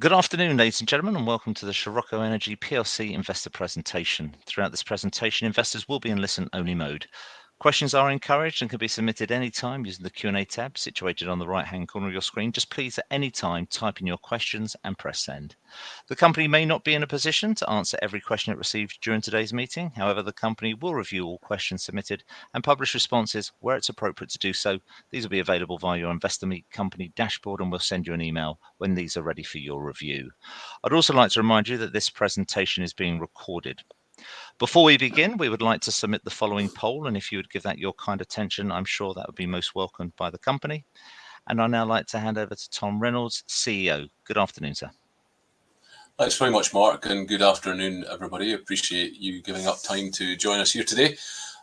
Good afternoon, ladies and gentlemen, and welcome to the SCIROCCO Energy PLC investor presentation. Throughout this presentation, investors will be in listen-only mode. Questions are encouraged and can be submitted any time using the Q&A tab situated on the right-hand corner of your screen. Just please, at any time, type in your questions and press send. The company may not be in a position to answer every question it receives during today's meeting. However, the company will review all questions submitted and publish responses where it's appropriate to do so. These will be available via your Investor Meet company dashboard, and we'll send you an email when these are ready for your review. I'd also like to remind you that this presentation is being recorded. Before we begin, we would like to submit the following poll, and if you would give that your kind attention, I'm sure that would be most welcomed by the company. And I'd now like to hand over to Tom Reynolds, CEO. Good afternoon, sir. Thanks very much, Mark, and good afternoon, everybody. Appreciate you giving up time to join us here today.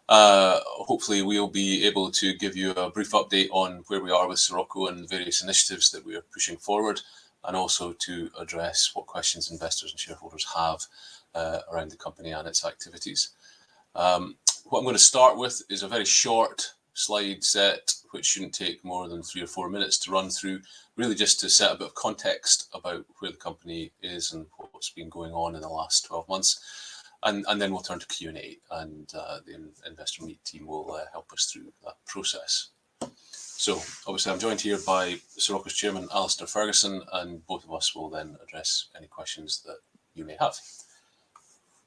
Hopefully we'll be able to give you a brief update on where we are with SCIROCCO and various initiatives that we are pushing forward, and also to address what questions investors and shareholders have around the company and its activities. What I'm going to start with is a very short slide set, which shouldn't take more than 3 or 4 minutes to run through, really just to set a bit of context about where the company is and what's been going on in the last 12 months. And then we'll turn to Q&A, and the Investor Meet team will help us through that process. So obviously I'm joined here by SCIROCCO's chairman, Alistair Ferguson, and both of us will then address any questions that you may have.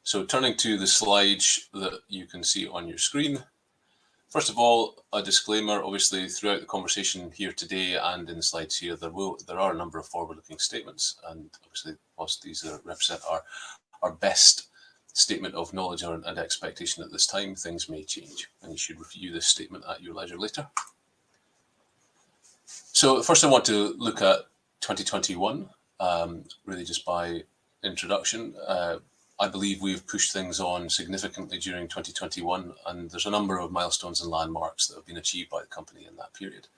So turning to the slides that you can see on your screen. First of all, a disclaimer. Obviously, throughout the conversation here today and in the slides here, there are a number of forward-looking statements, and obviously, whilst these represent our best statement of knowledge and expectation at this time, things may change, and you should review this statement at your leisure later. So first, I want to look at 2021, really just by introduction. I believe we've pushed things on significantly during 2021, and there's a number of milestones and landmarks that have been achieved by the company in that period.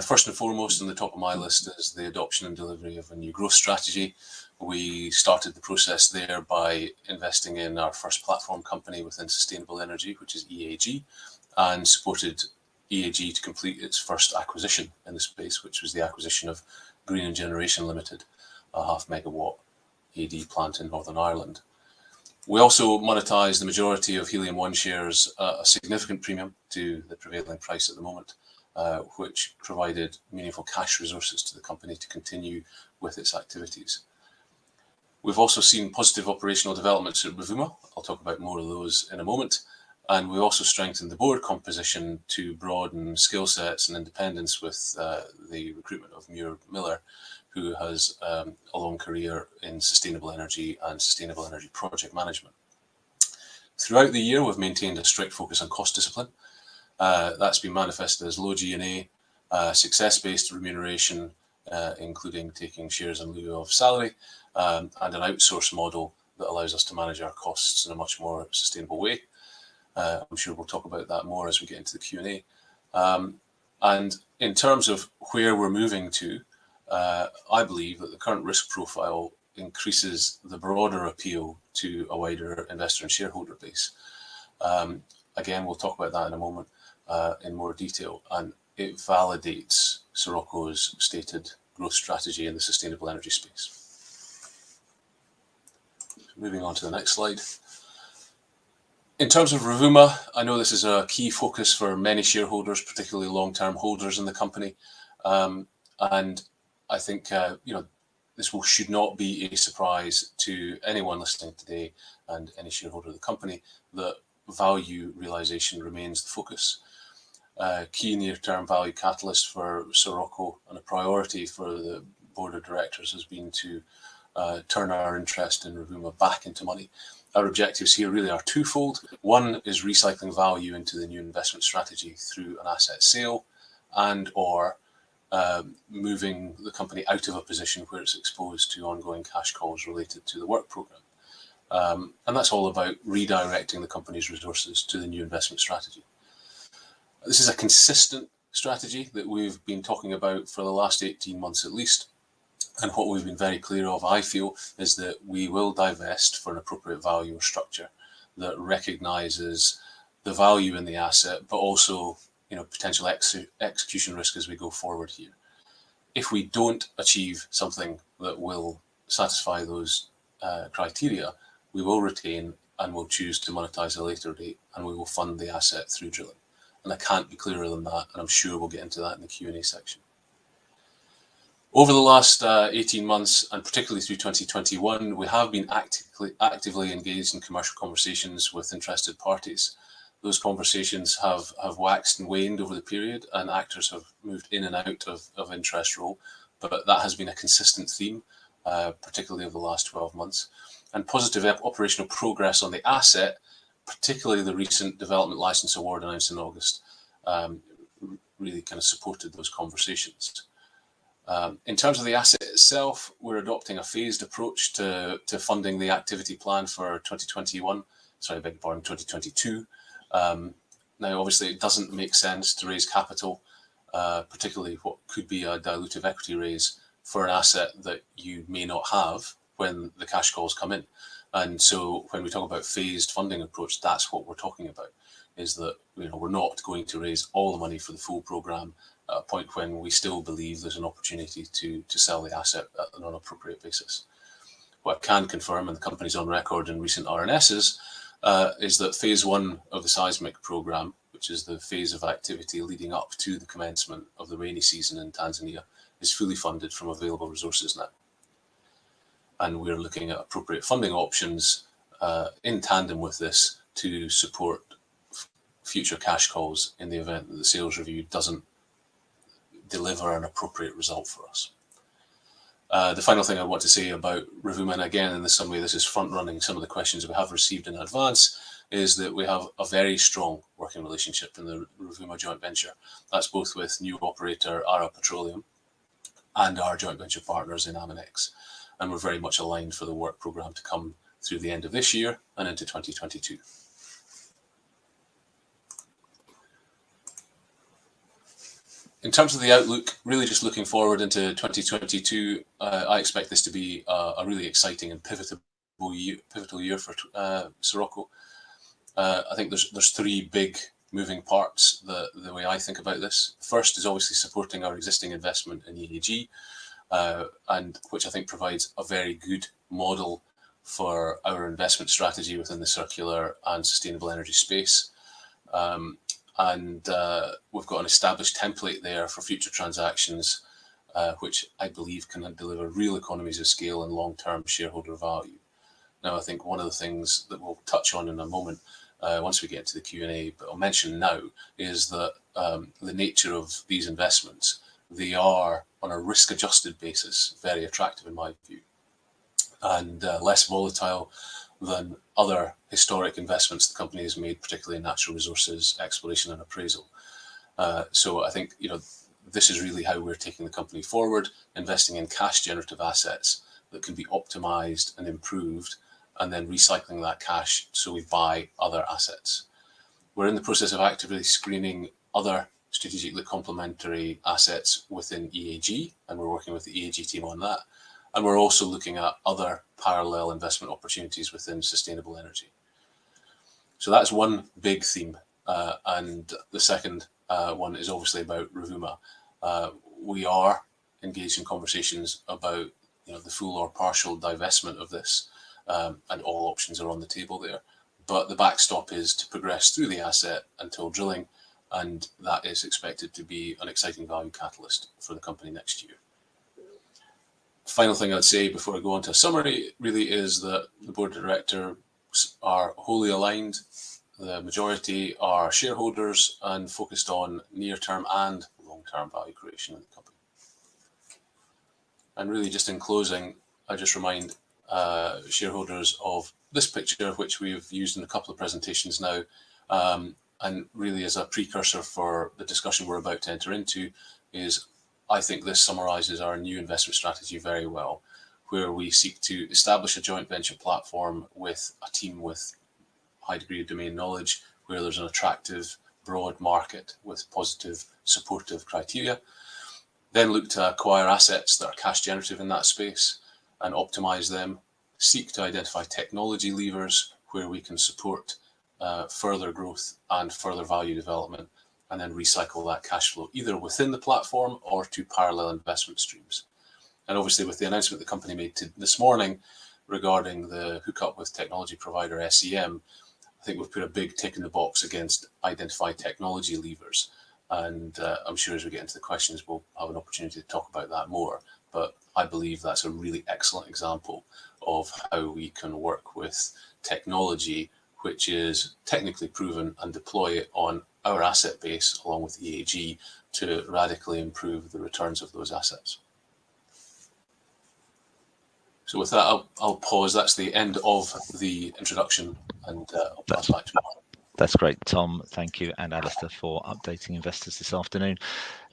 First and foremost, on the top of my list is the adoption and delivery of a new growth strategy. We started the process there by investing in our first platform company within sustainable energy, which is EAG, and supported EAG to complete its first acquisition in the space, which was the acquisition of Greenland Generation Limited, a 0.5 megawatt AD plant in Northern Ireland. We also monetised the majority of Helium One shares at a significant premium to the prevailing price at the moment, which provided meaningful cash resources to the company to continue with its activities. We've also seen positive operational developments at Rovuma. I'll talk about more of those in a moment. And we also strengthened the board composition to broaden skill sets and independence with the recruitment of Muir Miller, who has a long career in sustainable energy and sustainable energy project management. Throughout the year, we've maintained a strict focus on cost discipline. That's been manifested as low G&A, success-based remuneration, including taking shares in lieu of salary, and an outsource model that allows us to manage our costs in a much more sustainable way. I'm sure we'll talk about that more as we get into the Q&A. And in terms of where we're moving to, I believe that the current risk profile increases the broader appeal to a wider investor and shareholder base. Again, we'll talk about that in a moment in more detail, and it validates SCIROCCO's stated growth strategy in the sustainable energy space. Moving on to the next slide. In terms of Rovuma, I know this is a key focus for many shareholders, particularly long-term holders in the company, and I think this should not be a surprise to anyone listening today and any shareholder of the company that value realization remains the focus. Key near-term value catalyst for SCIROCCO and a priority for the board of directors has been to turn our interest in Rovuma back into money. Our objectives here really are twofold. One is recycling value into the new investment strategy through an asset sale and or moving the company out of a position where it's exposed to ongoing cash calls related to the work programme. And that's all about redirecting the company's resources to the new investment strategy. This is a consistent strategy that we've been talking about for the last 18 months at least. And what we've been very clear of, I feel, is that we will divest for an appropriate value or structure that recognises the value in the asset, but also potential execution risk as we go forward here. If we don't achieve something that will satisfy those criteria, we will retain and will choose to monetize at a later date, and we will fund the asset through drilling. And I can't be clearer than that, and I'm sure we'll get into that in the Q&A section. Over the last 18 months, and particularly through 2021, we have been actively engaged in commercial conversations with interested parties. Those conversations have waxed and waned over the period, and actors have moved in and out of interest role, but that has been a consistent theme, particularly over the last 12 months. And positive operational progress on the asset, particularly the recent development license award announced in August, really kind of supported those conversations. In terms of the asset itself, we're adopting a phased approach to funding the activity plan for 2022. Now, obviously, it doesn't make sense to raise capital, particularly what could be a dilutive equity raise for an asset that you may not have when the cash calls come in. And so when we talk about phased funding approach, that's what we're talking about, is that we're not going to raise all the money for the full program at a point when we still believe there's an opportunity to sell the asset on an appropriate basis. What I can confirm, and the company's on record in recent RNSs, is that phase one of the seismic program, which is the phase of activity leading up to the commencement of the rainy season in Tanzania, is fully funded from available resources now. And we're looking at appropriate funding options in tandem with this to support future cash calls in the event that the sales review doesn't deliver an appropriate result for us. The final thing I want to say about Rovuma, and again, in some way, this is front-running some of the questions we have received in advance, is that we have a very strong working relationship in the Rovuma joint venture. That's both with new operator Ara Petroleum and our joint venture partners in Aminex. And we're very much aligned for the work program to come through the end of this year and into 2022. In terms of the outlook, really just looking forward into 2022, I expect this to be a really exciting and pivotal year for SCIROCCO. I think there's three big moving parts the way I think about this. First is obviously supporting our existing investment in EAG, and which I think provides a very good model for our investment strategy within the circular and sustainable energy space. And we've got an established template there for future transactions, which I believe can deliver real economies of scale and long-term shareholder value. Now, I think one of the things that we'll touch on in a moment, once we get to the Q&A, but I'll mention now, is that the nature of these investments, they are, on a risk-adjusted basis, very attractive in my view, and less volatile than other historic investments the company has made, particularly in natural resources, exploration and appraisal. So I think this is really how we're taking the company forward, investing in cash generative assets that can be optimized and improved, and then recycling that cash so we buy other assets. We're in the process of actively screening other strategically complementary assets within EAG, and we're working with the EAG team on that. And we're also looking at other parallel investment opportunities within sustainable energy. So that's one big theme. And the second one is obviously about Rovuma. We are engaged in conversations about the full or partial divestment of this, and all options are on the table there. But the backstop is to progress through the asset until drilling, and that is expected to be an exciting value catalyst for the company next year. Final thing I'd say before I go on to a summary really is that the board of directors are wholly aligned. The majority are shareholders and focused on near-term and long-term value creation in the company. And really just in closing, I just remind shareholders of this picture, which we've used in a couple of presentations now, and really as a precursor for the discussion we're about to enter into, is I think this summarizes our new investment strategy very well, where we seek to establish a joint venture platform with a team with high degree of domain knowledge, where there's an attractive, broad market with positive, supportive criteria. Then look to acquire assets that are cash generative in that space and optimize them. Seek to identify technology levers where we can support further growth and further value development, and then recycle that cash flow either within the platform or to parallel investment streams. And obviously with the announcement the company made this morning regarding the hookup with technology provider SEM, I think we've put a big tick in the box against identify technology levers. And I'm sure as we get into the questions, we'll have an opportunity to talk about that more. But I believe that's a really excellent example of how we can work with technology which is technically proven and deploy it on our asset base along with EAG to radically improve the returns of those assets. So with that, I'll pause. That's the end of the introduction, and I'll pass back to Mark. That's great, Tom. Thank you, and Alistair, for updating investors this afternoon.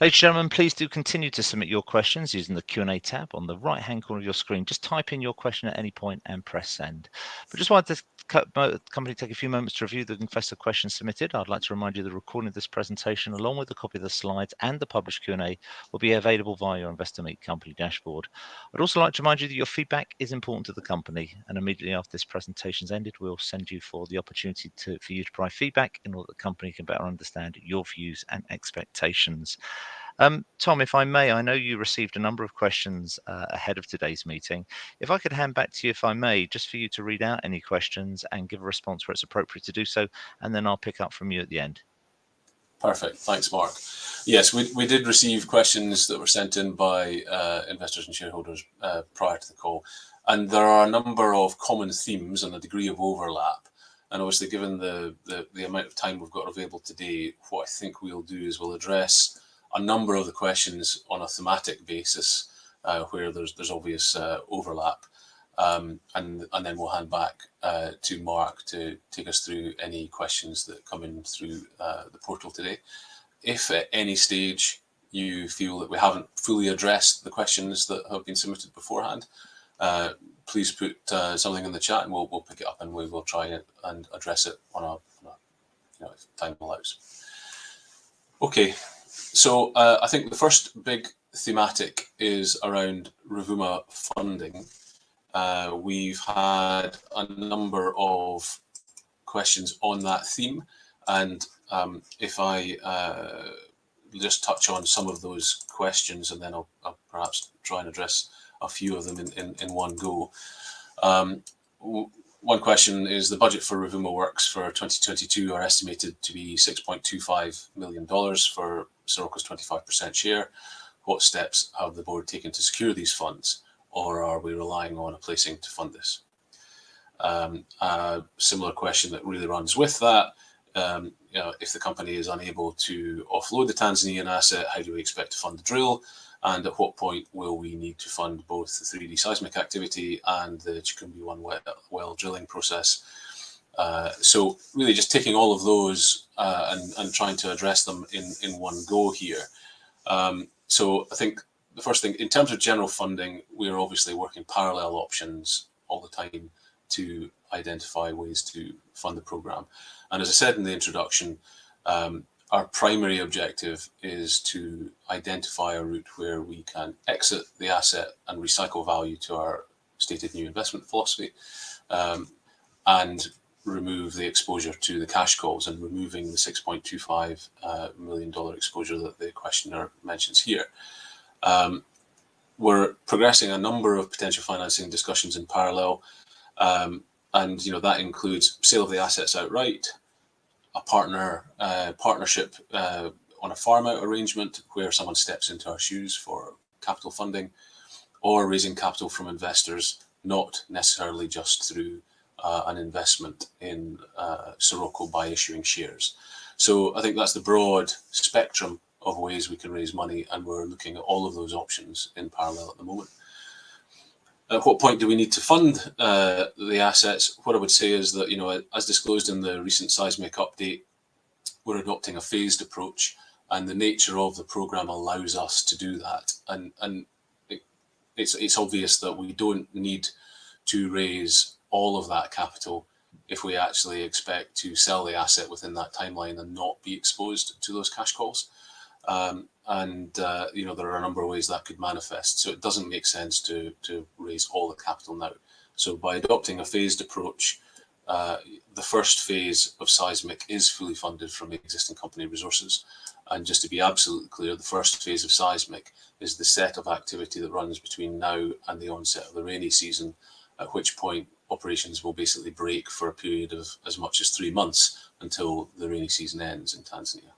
Ladies and gentlemen, please do continue to submit your questions using the Q&A tab on the right-hand corner of your screen. Just type in your question at any point and press send. But just wanted to company take a few moments to review the investor questions submitted. I'd like to remind you the recording of this presentation, along with a copy of the slides and the published Q&A, will be available via your Investor Meet company dashboard. I'd also like to remind you that your feedback is important to the company, and immediately after this presentation's ended, we'll send you for the opportunity for you to provide feedback in order that the company can better understand your views and expectations. Tom, if I may, I know you received a number of questions ahead of today's meeting. If I could hand back to you, if I may, just for you to read out any questions and give a response where it's appropriate to do so, and then I'll pick up from you at the end. Perfect. Thanks, Mark. Yes, we did receive questions that were sent in by investors and shareholders prior to the call, and there are a number of common themes and a degree of overlap. And obviously, given the amount of time we've got available today, what I think we'll do is we'll address a number of the questions on a thematic basis where there's obvious overlap, and then we'll hand back to Mark to take us through any questions that come in through the portal today. If at any stage you feel that we haven't fully addressed the questions that have been submitted beforehand, please put something in the chat and we'll pick it up and we will try it and address it on a if time allows. Okay, so I think the first big thematic is around Rovuma funding. We've had a number of questions on that theme, and if I just touch on some of those questions and then I'll perhaps try and address a few of them in one go. One question is the budget for Rovuma works for 2022 are estimated to be $6.25 million for SCIROCCO's 25% share. What steps have the board taken to secure these funds, or are we relying on a placing to fund this? A similar question that really runs with that. If the company is unable to offload the Tanzanian asset, how do we expect to fund the drill? And at what point will we need to fund both the 3D seismic activity and the Chikumbi-1 well drilling process? So really just taking all of those and trying to address them in one go here. So I think the first thing, in terms of general funding, we are obviously working parallel options all the time to identify ways to fund the program. And as I said in the introduction, our primary objective is to identify a route where we can exit the asset and recycle value to our stated new investment philosophy, and remove the exposure to the cash calls, and removing the $6.25 million exposure that the questioner mentions here. We're progressing a number of potential financing discussions in parallel, and that includes sale of the assets outright, a partnership on a farm out arrangement where someone steps into our shoes for capital funding, or raising capital from investors, not necessarily just through an investment in SCIROCCO by issuing shares. So I think that's the broad spectrum of ways we can raise money, and we're looking at all of those options in parallel at the moment. At what point do we need to fund the assets? What I would say is that, as disclosed in the recent seismic update, we're adopting a phased approach, and the nature of the program allows us to do that. And it's obvious that we don't need to raise all of that capital if we actually expect to sell the asset within that timeline and not be exposed to those cash calls. There are a number of ways that could manifest. So it doesn't make sense to raise all the capital now. So by adopting a phased approach, the first phase of seismic is fully funded from existing company resources. And just to be absolutely clear, the first phase of seismic is the set of activity that runs between now and the onset of the rainy season, at which point operations will basically break for a period of as much as 3 months until the rainy season ends in Tanzania.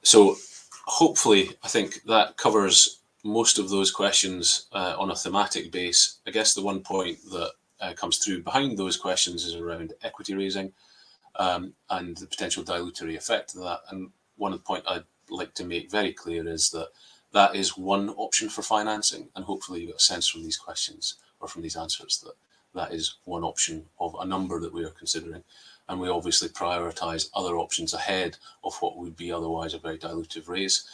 So hopefully, I think that covers most of those questions on a thematic base. I guess the one point that comes through behind those questions is around equity raising and the potential dilutory effect of that. And one of the points I'd like to make very clear is that that is one option for financing, and hopefully you get a sense from these questions or from these answers that that is one option of a number that we are considering. And we obviously prioritise other options ahead of what would be otherwise a very dilutive raise.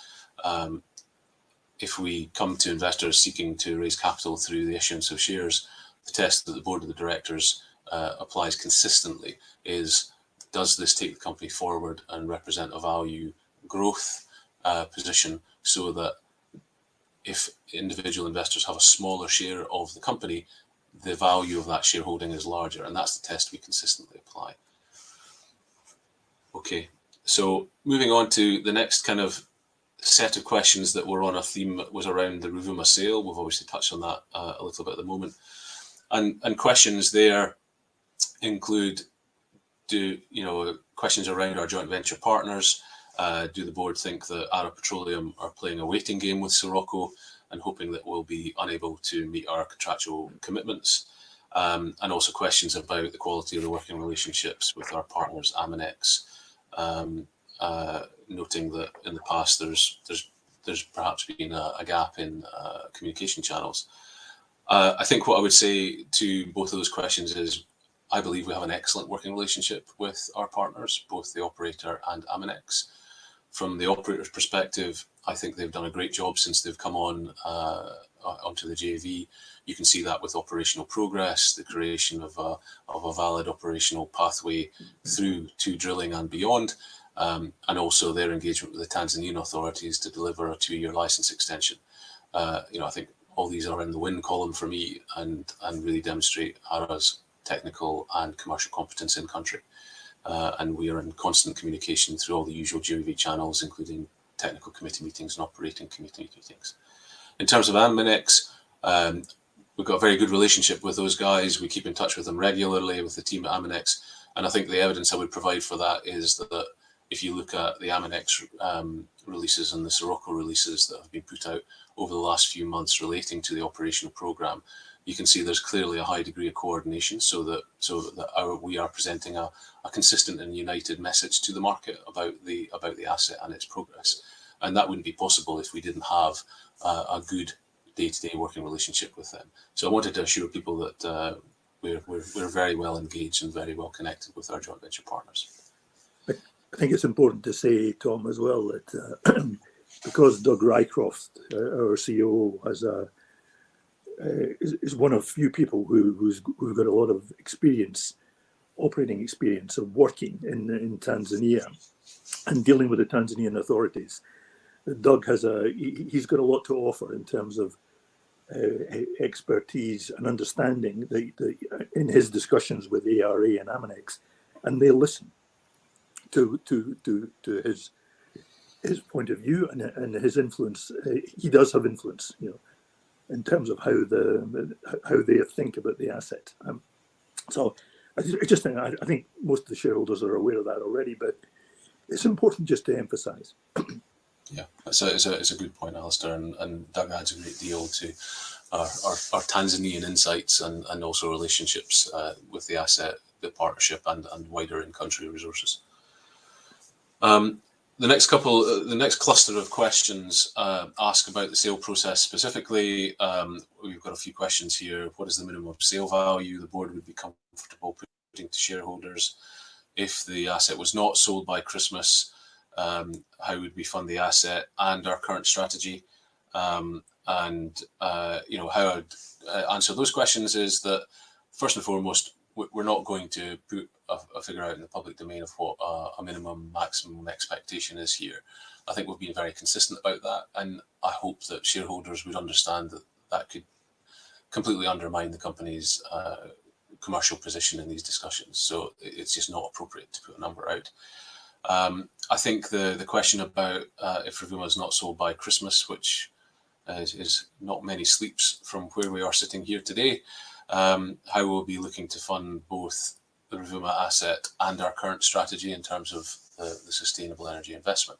If we come to investors seeking to raise capital through the issuance of shares, the test that the board of the directors applies consistently is, does this take the company forward and represent a value growth position, so that if individual investors have a smaller share of the company, the value of that shareholding is larger, and that's the test we consistently apply. Okay, so moving on to the next kind of set of questions that were on a theme that was around the Rovuma sale. We've obviously touched on that a little bit at the moment. And questions there include, questions around our joint venture partners. Do the board think that Arab Petroleum are playing a waiting game with SCIROCCO and hoping that we'll be unable to meet our contractual commitments? And also questions about the quality of the working relationships with our partners, Aminex, noting that in the past there's perhaps been a gap in communication channels. I think what I would say to both of those questions is, I believe we have an excellent working relationship with our partners, both the operator and Aminex. From the operator's perspective, I think they've done a great job since they've come on onto the JV. You can see that with operational progress, the creation of a valid operational pathway through to drilling and beyond, and also their engagement with the Tanzanian authorities to deliver a 2-year license extension. I think all these are in the win column for me, and really demonstrate ARA's technical and commercial competence in country. And we are in constant communication through all the usual JV channels, including technical committee meetings and operating committee meetings. In terms of Aminex, we've got a very good relationship with those guys. We keep in touch with them regularly, with the team at Aminex. And I think the evidence I would provide for that is that if you look at the Aminex releases and the SCIROCCO releases that have been put out over the last few months relating to the operational program, you can see there's clearly a high degree of coordination, so that we are presenting a consistent and united message to the market about the asset and its progress. And that wouldn't be possible if we didn't have a good day-to-day working relationship with them. So I wanted to assure people that we're very well engaged and very well connected with our joint venture partners. I think it's important to say, Tom, as well, that because Doug Rycroft, our CEO, is one of few people who've got a lot of experience, operating experience of working in Tanzania and dealing with the Tanzanian authorities. Doug he's got a lot to offer in terms of expertise and understanding in his discussions with ARA and Aminex, and they listen to his point of view and his influence. He does have influence, in terms of how they think about the asset. So I think most of the shareholders are aware of that already, but it's important just to emphasise. Yeah, it's a good point, Alistair, and Doug adds a great deal to our Tanzanian insights and also relationships with the asset, the partnership, and wider in-country resources. The next cluster of questions ask about the sale process specifically. We've got a few questions here. What is the minimum sale value the board would be comfortable putting to shareholders? If the asset was not sold by Christmas, how would we fund the asset and our current strategy? How I'd answer those questions is that, first and foremost, we're not going to put a figure out in the public domain of what a minimum maximum expectation is here. I think we've been very consistent about that, and I hope that shareholders would understand that could completely undermine the company's commercial position in these discussions. So it's just not appropriate to put a number out. I think the question about if Rovuma is not sold by Christmas, which is not many sleeps from where we are sitting here today, how we'll be looking to fund both the Rovuma asset and our current strategy in terms of the sustainable energy investment.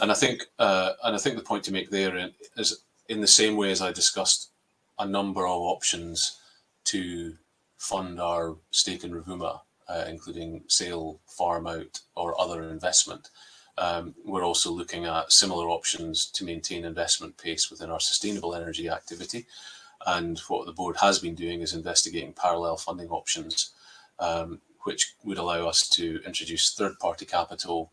And I think the point to make there is, in the same way as I discussed a number of options to fund our stake in Rovuma, including sale, farm out, or other investment, we're also looking at similar options to maintain investment pace within our sustainable energy activity. And what the board has been doing is investigating parallel funding options, which would allow us to introduce third-party capital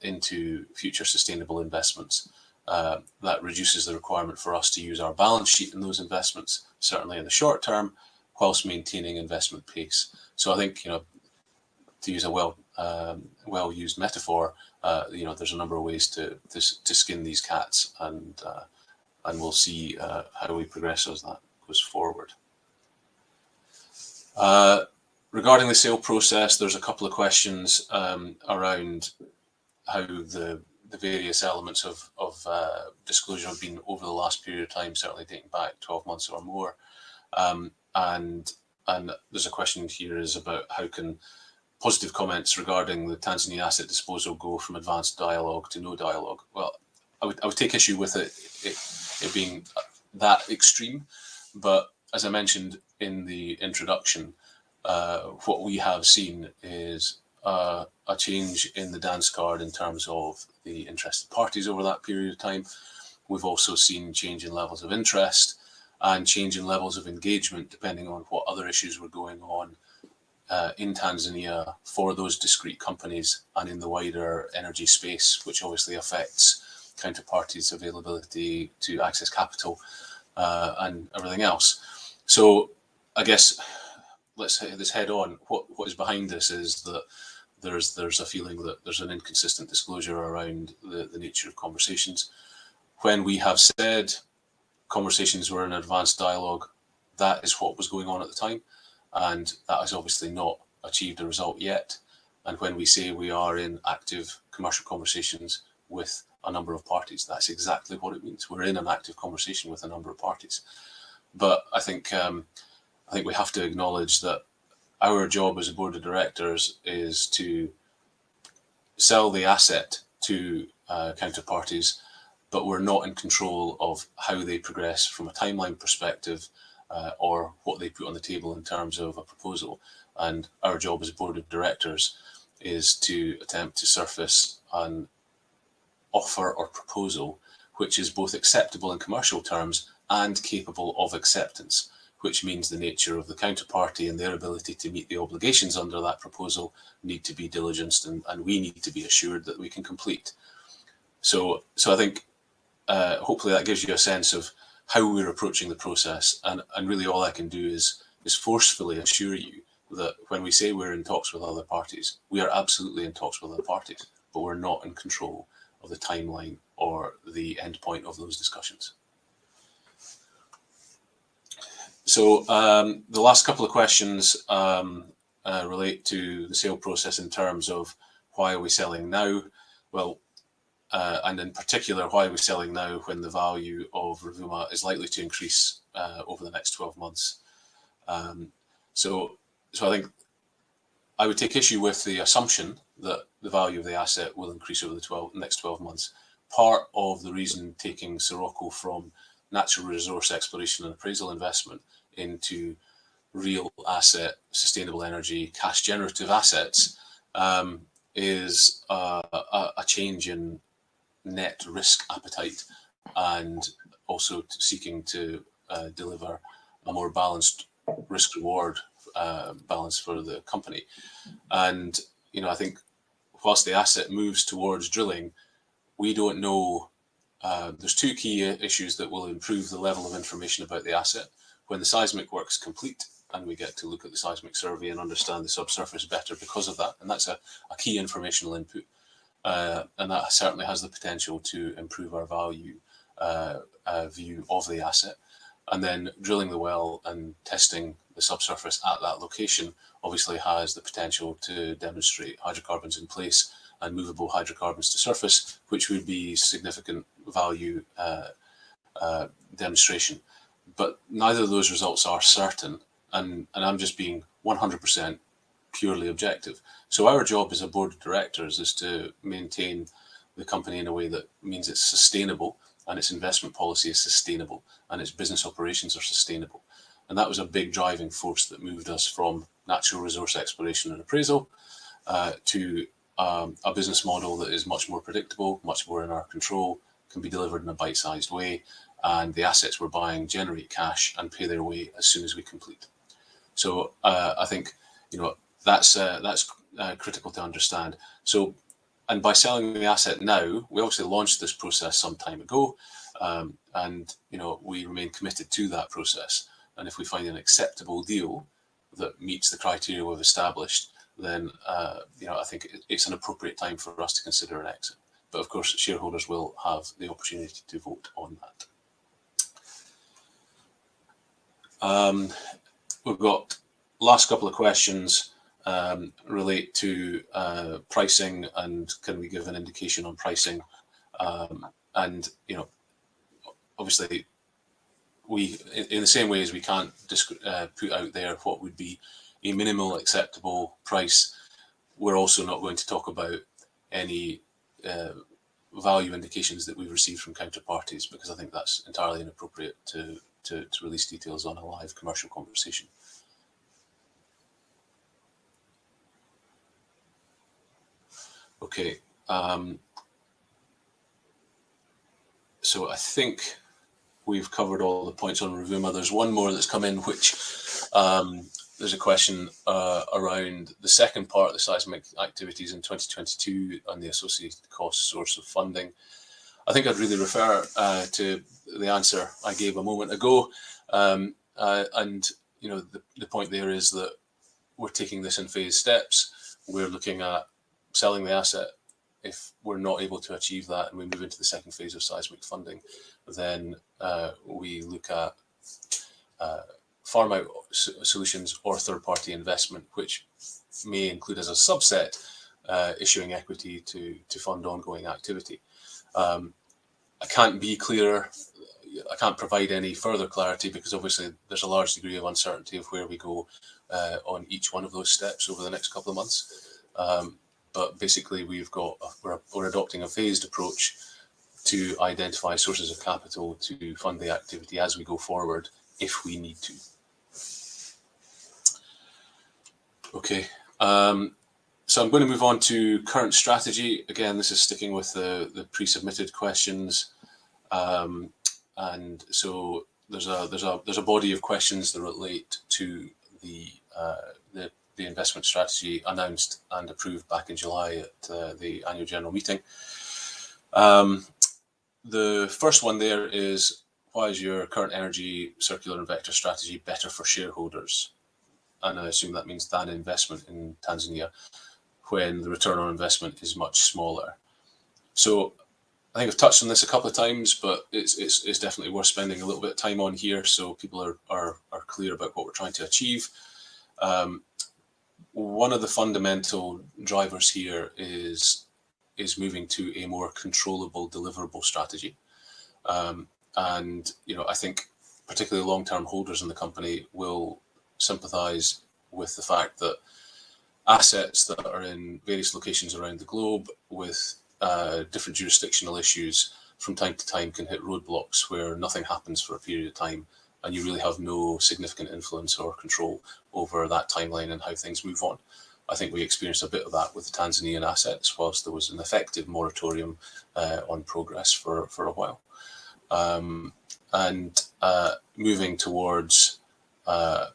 into future sustainable investments. That reduces the requirement for us to use our balance sheet in those investments, certainly in the short term, whilst maintaining investment pace. So I think, to use a well-used metaphor, there's a number of ways to skin these cats, and we'll see how we progress as that goes forward. Regarding the sale process, there's a couple of questions around how the various elements of disclosure have been over the last period of time, certainly dating back 12 months or more. And there's a question here is about how can positive comments regarding the Tanzania asset disposal go from advanced dialogue to no dialogue? Well, I would take issue with it being that extreme, but as I mentioned in the introduction, what we have seen is a change in the dance card in terms of the interested parties over that period of time. We've also seen change in levels of interest and change in levels of engagement, depending on what other issues were going on in Tanzania for those discrete companies and in the wider energy space, which obviously affects counterparties' availability to access capital and everything else. So I guess let's hit this head on. What is behind this is that there's a feeling that there's an inconsistent disclosure around the nature of conversations. When we have said conversations were in advanced dialogue, that is what was going on at the time, and that has obviously not achieved a result yet. And when we say we are in active commercial conversations with a number of parties, that's exactly what it means. We're in an active conversation with a number of parties. But I think we have to acknowledge that our job as a board of directors is to sell the asset to counterparties, but we're not in control of how they progress from a timeline perspective or what they put on the table in terms of a proposal. And our job as a board of directors is to attempt to surface an offer or proposal which is both acceptable in commercial terms and capable of acceptance, which means the nature of the counterparty and their ability to meet the obligations under that proposal need to be diligenced, and we need to be assured that we can complete. So I think hopefully that gives you a sense of how we're approaching the process, and really all I can do is forcefully assure you that when we say we're in talks with other parties, we are absolutely in talks with other parties, but we're not in control of the timeline or the end point of those discussions. So the last couple of questions relate to the sale process in terms of why are we selling now? Well, and in particular, why are we selling now when the value of Rovuma is likely to increase over the next 12 months? So I think I would take issue with the assumption that the value of the asset will increase over the next 12 months. Part of the reason taking SCIROCCO from natural resource exploration and appraisal investment into real asset, sustainable energy, cash generative assets is a change in net risk appetite, and also seeking to deliver a more balanced risk reward balance for the company. And I think whilst the asset moves towards drilling, we don't know. There's two key issues that will improve the level of information about the asset. When the seismic work's complete and we get to look at the seismic survey and understand the subsurface better because of that, and that's a key informational input. And that certainly has the potential to improve our value view of the asset. And then drilling the well and testing the the subsurface at that location obviously has the potential to demonstrate hydrocarbons in place and movable hydrocarbons to surface, which would be significant value demonstration. But neither of those results are certain, and I'm just being 100% purely objective. So our job as a board of directors is to maintain the company in a way that means it's sustainable, and its investment policy is sustainable, and its business operations are sustainable. And that was a big driving force that moved us from natural resource exploration and appraisal to a business model that is much more predictable, much more in our control, can be delivered in a bite-sized way, and the assets we're buying generate cash and pay their way as soon as we complete. So I think that's critical to understand. So, and by selling the asset now, we obviously launched this process some time ago, and we remain committed to that process. And if we find an acceptable deal that meets the criteria we've established, then I think it's an appropriate time for us to consider an exit. But of course, shareholders will have the opportunity to vote on that. We've got last couple of questions relate to pricing, and can we give an indication on pricing? And obviously, we, in the same way as we can't put out there what would be a minimal acceptable price, we're also not going to talk about any value indications that we've received from counterparties, because I think that's entirely inappropriate to release details on a live commercial conversation. Okay, so I think we've covered all the points on Rovuma. There's one more that's come in, which there's a question around the second part of the seismic activities in 2022 and the associated cost source of funding. I think I'd really refer to the answer I gave a moment ago. And the point there is that we're taking this in phased steps. We're looking at selling the asset. If we're not able to achieve that and we move into the second phase of seismic funding, then we look at farm out solutions or third-party investment, which may include as a subset issuing equity to fund ongoing activity. I can't be clearer. I can't provide any further clarity because obviously there's a large degree of uncertainty of where we go on each one of those steps over the next couple of months. But basically, we're adopting a phased approach to identify sources of capital to fund the activity as we go forward, if we need to. Okay, so I'm going to move on to current strategy. Again, this is sticking with the pre-submitted questions, and so there's a body of questions that relate to the investment strategy announced and approved back in July at the annual general meeting. The first one there is, why is your current energy circular and vector strategy better for shareholders? And I assume that means than investment in Tanzania, when the return on investment is much smaller. So I think I've touched on this a couple of times, but it's definitely worth spending a little bit of time on here so people are clear about what we're trying to achieve. One of the fundamental drivers here is moving to a more controllable, deliverable strategy. And I think particularly long-term holders in the company will sympathize with the fact that assets that are in various locations around the globe with different jurisdictional issues from time to time can hit roadblocks where nothing happens for a period of time, and you really have no significant influence or control over that timeline and how things move on. I think we experienced a bit of that with the Tanzanian assets, whilst there was an effective moratorium on progress for a while. Moving towards a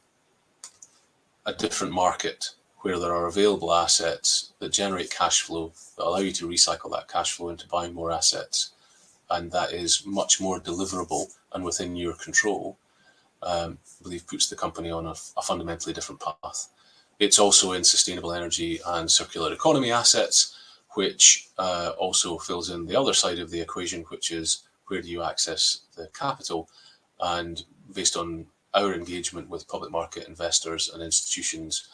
different market where there are available assets that generate cash flow, that allow you to recycle that cash flow into buying more assets, and that is much more deliverable and within your control, I believe puts the company on a fundamentally different path. It's also in sustainable energy and circular economy assets, which also fills in the other side of the equation, which is where do you access the capital? And based on our engagement with public market investors and institutions,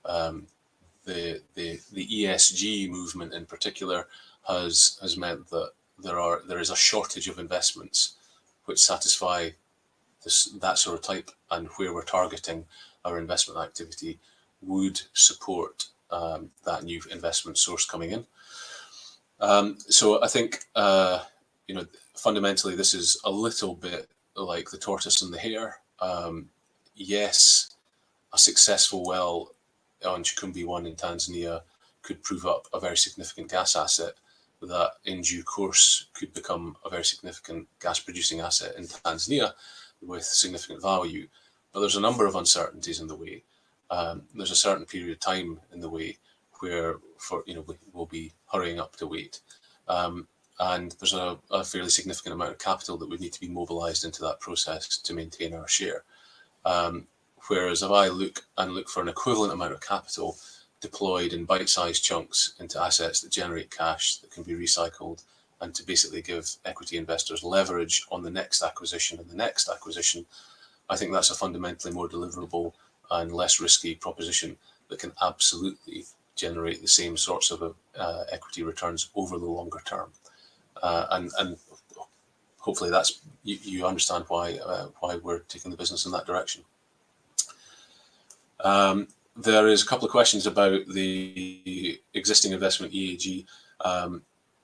the ESG movement in particular has meant that there is a shortage of investments which satisfy that sort of type, and where we're targeting our investment activity would support that new investment source coming in. So I think fundamentally this is a little bit like the tortoise and the hare. Yes, a successful well on Chikumbi 1 in Tanzania could prove up a very significant gas asset that in due course could become a very significant gas producing asset in Tanzania with significant value. But there's a number of uncertainties in the way. There's a certain period of time in the way where we'll be hurrying up to wait. And there's a fairly significant amount of capital that would need to be mobilized into that process to maintain our share. Whereas if I look for an equivalent amount of capital deployed in bite-sized chunks into assets that generate cash that can be recycled, and to basically give equity investors leverage on the next acquisition and the next acquisition, I think that's a fundamentally more deliverable and less risky proposition that can absolutely generate the same sorts of equity returns over the longer term. And hopefully that's you understand why we're taking the business in that direction. There is a couple of questions about the existing investment EAG.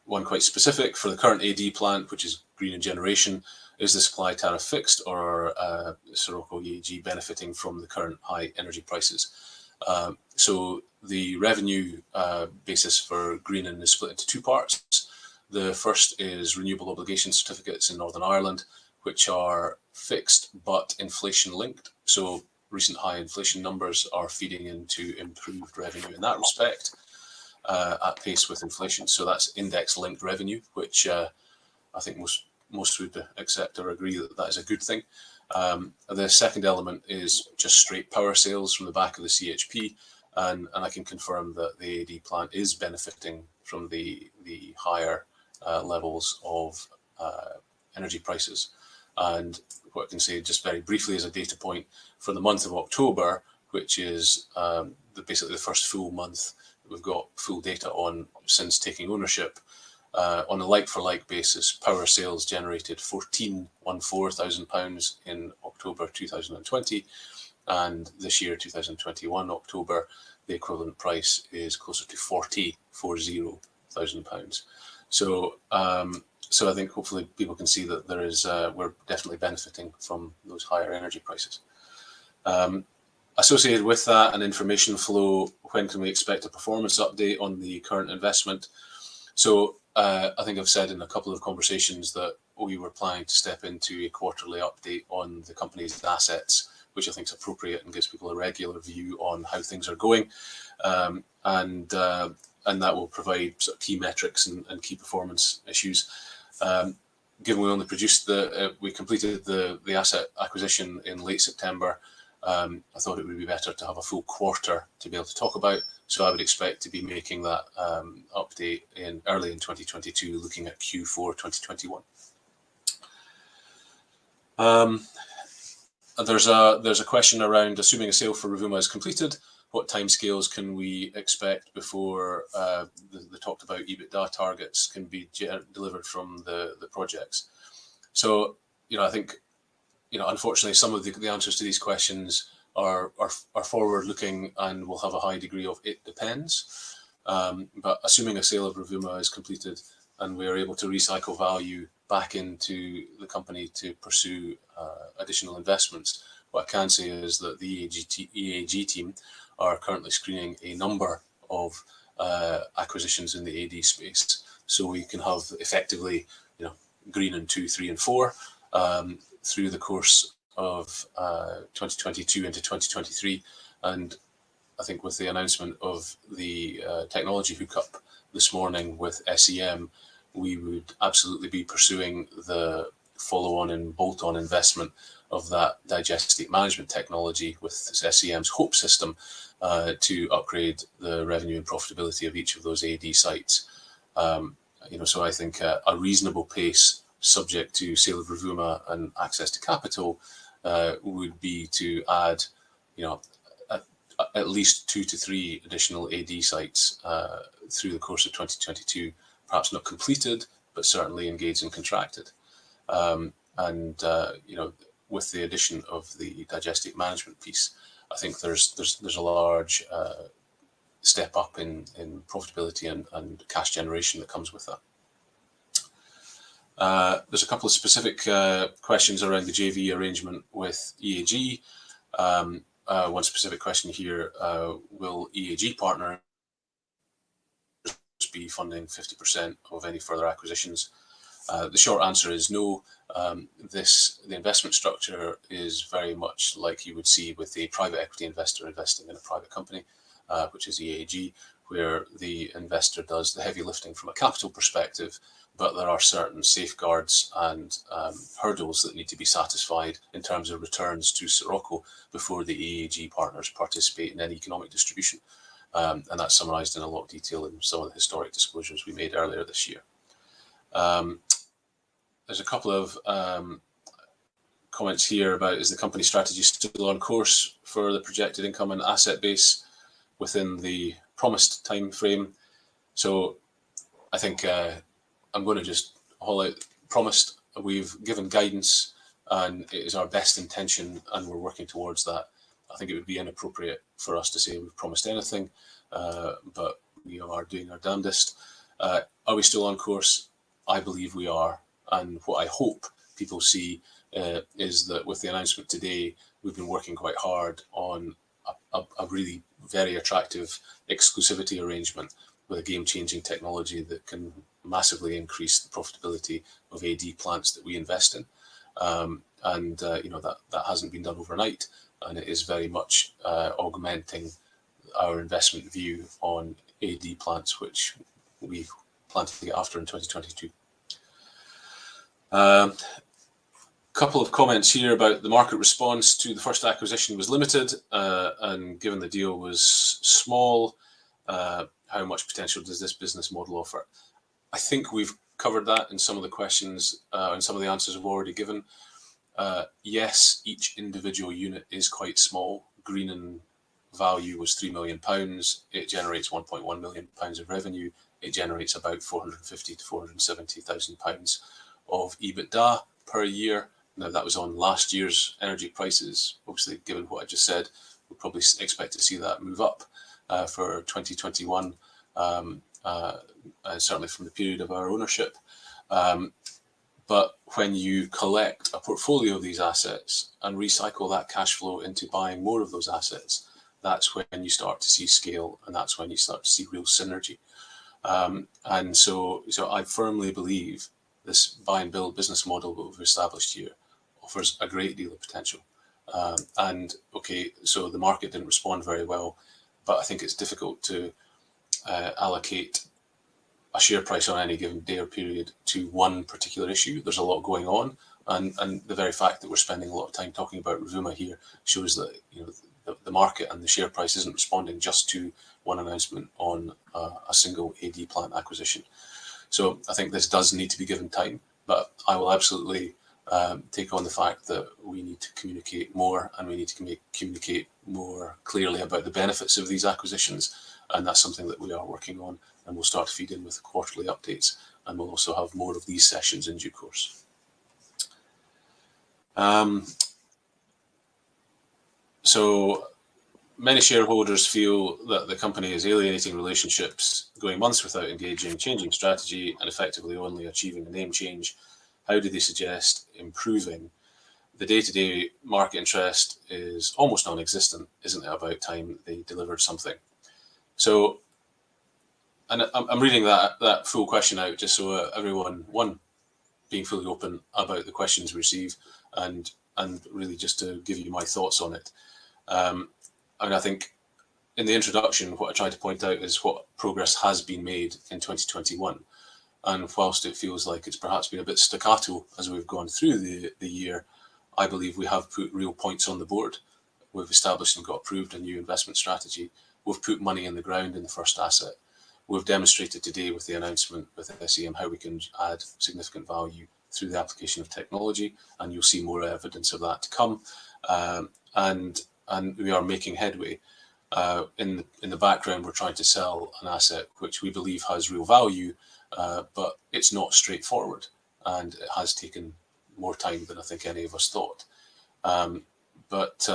One quite specific for the current AD plant, which is green and generation. Is the supply tariff fixed, or are SCIROCCO EAG benefiting from the current high energy prices? So the revenue basis for Greenland is split into two parts. The first is renewable obligation certificates in Northern Ireland, which are fixed but inflation linked. So recent high inflation numbers are feeding into improved revenue in that respect at pace with inflation. So that's index linked revenue, which I think most would accept or agree that is a good thing. The second element is just straight power sales from the back of the CHP, and I can confirm that the AD plant is benefiting from the higher levels of energy prices. And what I can say just very briefly as a data point, for the month of October, which is basically the first full month that we've got full data on since taking ownership, on a like-for-like basis, power sales generated £14,140 in October 2020, and this year, 2021 October, the equivalent price is closer to £40,000. So I think hopefully people can see that there is we're definitely benefiting from those higher energy prices. Associated with that, an information flow, when can we expect a performance update on the current investment? So I think I've said in a couple of conversations that we were planning to step into a quarterly update on the company's assets, which I think is appropriate and gives people a regular view on how things are going. And that will provide sort of key metrics and key performance issues. Given we only produced we completed the asset acquisition in late September, I thought it would be better to have a full quarter to be able to talk about. So I would expect to be making that update early in 2022, looking at Q4 2021. There's a question around, assuming a sale for Rovuma is completed, what timescales can we expect before the talked about EBITDA targets can be delivered from the projects? So I think unfortunately some of the answers to these questions are forward-looking and will have a high degree of it depends. But assuming a sale of Rovuma is completed and we are able to recycle value back into the company to pursue additional investments, what I can say is that the EAG team are currently screening a number of acquisitions in the AD space, so we can have effectively Greenland 2, 3, and 4 through the course of 2022 into 2023. And I think with the announcement of the technology hookup this morning with SEM, we would absolutely be pursuing the follow-on and bolt-on investment of that digestate management technology with SEM's HOPE system to upgrade the revenue and profitability of each of those AD sites. So I think a reasonable pace, subject to sale of Rovuma and access to capital, would be to add, at least 2 to 3 additional AD sites through the course of 2022, perhaps not completed, but certainly engaged and contracted. With the addition of the digestate management piece, I think there's a large step up in profitability and cash generation that comes with that. There's a couple of specific questions around the JV arrangement with EAG. One specific question here, will EAG partners be funding 50% of any further acquisitions? The short answer is no. The investment structure is very much like you would see with a private equity investor investing in a private company, which is EAG, where the investor does the heavy lifting from a capital perspective, but there are certain safeguards and hurdles that need to be satisfied in terms of returns to SCIROCCO before the EAG partners participate in any economic distribution. And that's summarised in a lot of detail in some of the historic disclosures we made earlier this year. There's a couple of comments here about, is the company strategy still on course for the projected income and asset base within the promised time frame? So I think I'm going to just haul out promised. We've given guidance and it is our best intention and we're working towards that. I think it would be inappropriate for us to say we've promised anything, but we are doing our damnedest. Are we still on course? I believe we are. And what I hope people see is that with the announcement today, we've been working quite hard on a really very attractive exclusivity arrangement with a game-changing technology that can massively increase the profitability of AD plants that we invest in. That hasn't been done overnight, and it is very much augmenting our investment view on AD plants, which we plan to get after in 2022. Couple of comments here about the market response to the first acquisition was limited, and given the deal was small, how much potential does this business model offer? I think we've covered that in some of the questions and some of the answers we've already given. Yes, each individual unit is quite small. Greenland value was £3 million. It generates £1.1 million of revenue. It generates about £450,000 to £470,000 of EBITDA per year. Now, that was on last year's energy prices. Obviously, given what I just said, we'll probably expect to see that move up for 2021, certainly from the period of our ownership. But when you collect a portfolio of these assets and recycle that cash flow into buying more of those assets, that's when you start to see scale, and that's when you start to see real synergy. So I firmly believe this buy and build business model that we've established here offers a great deal of potential. So the market didn't respond very well, but I think it's difficult to allocate a share price on any given day or period to one particular issue. There's a lot going on, and the very fact that we're spending a lot of time talking about Rovuma here shows that the market and the share price isn't responding just to one announcement on a single AD plant acquisition. So I think this does need to be given time, but I will absolutely take on the fact that we need to communicate more, and we need to communicate more clearly about the benefits of these acquisitions, and that's something that we are working on, and we'll start to feed in with quarterly updates, and we'll also have more of these sessions in due course. So many shareholders feel that the company is alienating relationships, going months without engaging, changing strategy, and effectively only achieving a name change. How do they suggest improving? The day-to-day market interest is almost non-existent. Isn't it about time they delivered something? So, and I'm reading that full question out just so everyone, one, being fully open about the questions we receive, and really just to give you my thoughts on it. I think in the introduction, what I tried to point out is what progress has been made in 2021. And whilst it feels like it's perhaps been a bit staccato as we've gone through the year, I believe we have put real points on the board. We've established and got approved a new investment strategy. We've put money in the ground in the first asset. We've demonstrated today with the announcement with SEM how we can add significant value through the application of technology, and you'll see more evidence of that to come. And we are making headway. In the background, we're trying to sell an asset which we believe has real value, but it's not straightforward, and it has taken more time than I think any of us thought. But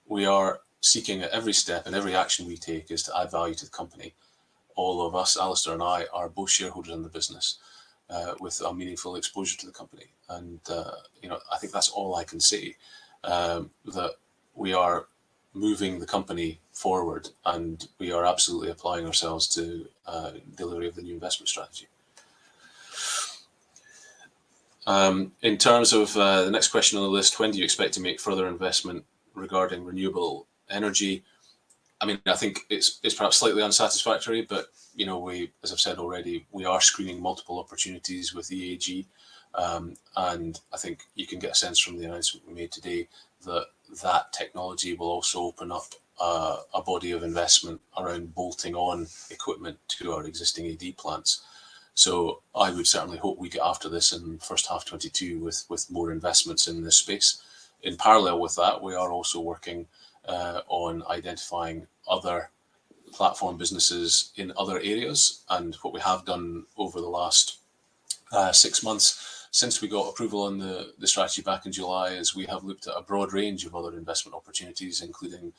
we are seeking at every step, and every action we take is to add value to the company. All of us, Alistair and I, are both shareholders in the business with a meaningful exposure to the company. And, I think that's all I can say, that we are moving the company forward, and we are absolutely applying ourselves to delivery of the new investment strategy. In terms of the next question on the list, when do you expect to make further investment regarding renewable energy? I mean, I think it's perhaps slightly unsatisfactory, but we, as I've said already, we are screening multiple opportunities with EAG, and I think you can get a sense from the announcement we made today that that technology will also open up a body of investment around bolting on equipment to our existing AD plants. So I would certainly hope we get after this in first half 22 with more investments in this space. In parallel with that, we are also working on identifying other platform businesses in other areas. And what we have done over the last 6 months since we got approval on the strategy back in July is we have looked at a broad range of other investment opportunities, including